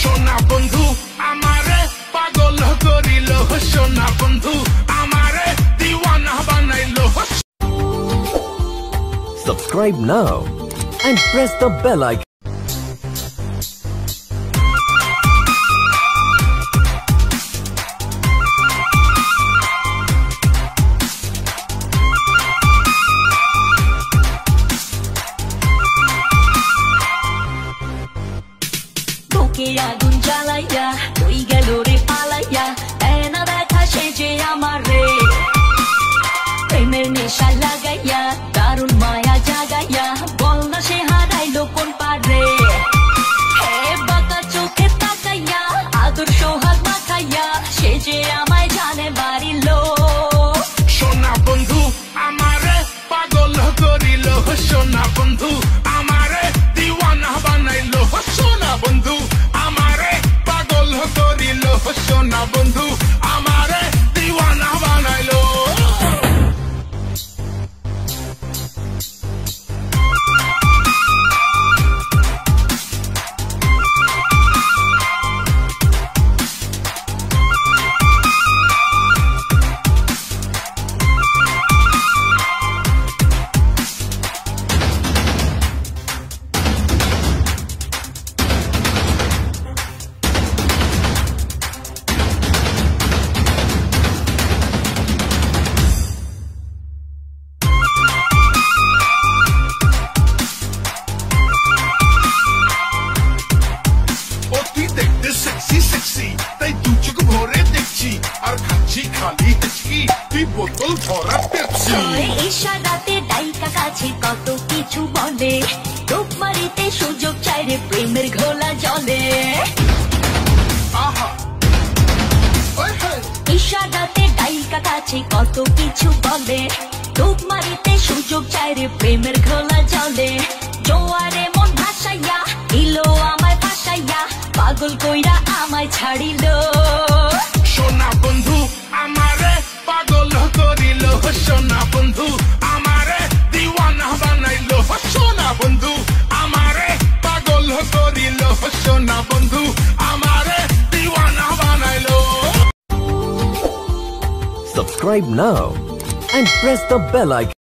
সোনা বন্ধু আমারে পাগল করিল, সোনা বন্ধু আমারে দিওয়ানা বানাইল। Subscribe now and press the bell icon. আগুন জ্বালাইয়া তুই গেল রে পালাইয়া, এনা দেখা সেজে আমারে প্রেমের নেশা লাগাইয়া, দারুণ মায়া জাগাইয়া, বল না সে হারাইলো কোন পারে। হে বাঁকা চোখে তাকাইয়া, আদর সোহাগ মাখাইয়া, সেজে আমায় জানে বাড়িল। সোনা বন্ধু আমারে পাগল করিল, সোনা বন্ধু আমারে দিওয়ানা বানাইল। সোনা বন্ধু আমারে পাগল করিল, সোনা বন্ধু আমারে দিওয়ানা বানাইল। তাই দু চোখ ভরে দেখছি আর খাচ্ছি খালি হেঁচকি, তুই বোতল ভরা পেপসি। ইশারাতে ডাইকা কাছে কত কিছু বলে, রূপ মারিতে সুযোগ চাই রে প্রেমের ঘোলা জলে। আহা ইশারাতে ডাইকা কাছে কত কিছু বলে, রূপ মারিতে সুযোগ চাই রে প্রেমের ঘোলা জলে। জোয়ারে মন ভাসাইয়া দিলো আমায় ফাঁসাইয়া, পাগল কইরা আমায় ছাড়িল। সোনা বন্ধু আমারে পাগল করিল, সোনা বন্ধু আমারে দিওয়ানা বানাইল। সোনা বন্ধু আমারে পাগল করিল, সোনা বন্ধু আমারে দিওয়ানা বানাইল। Subscribe now and press the bell icon.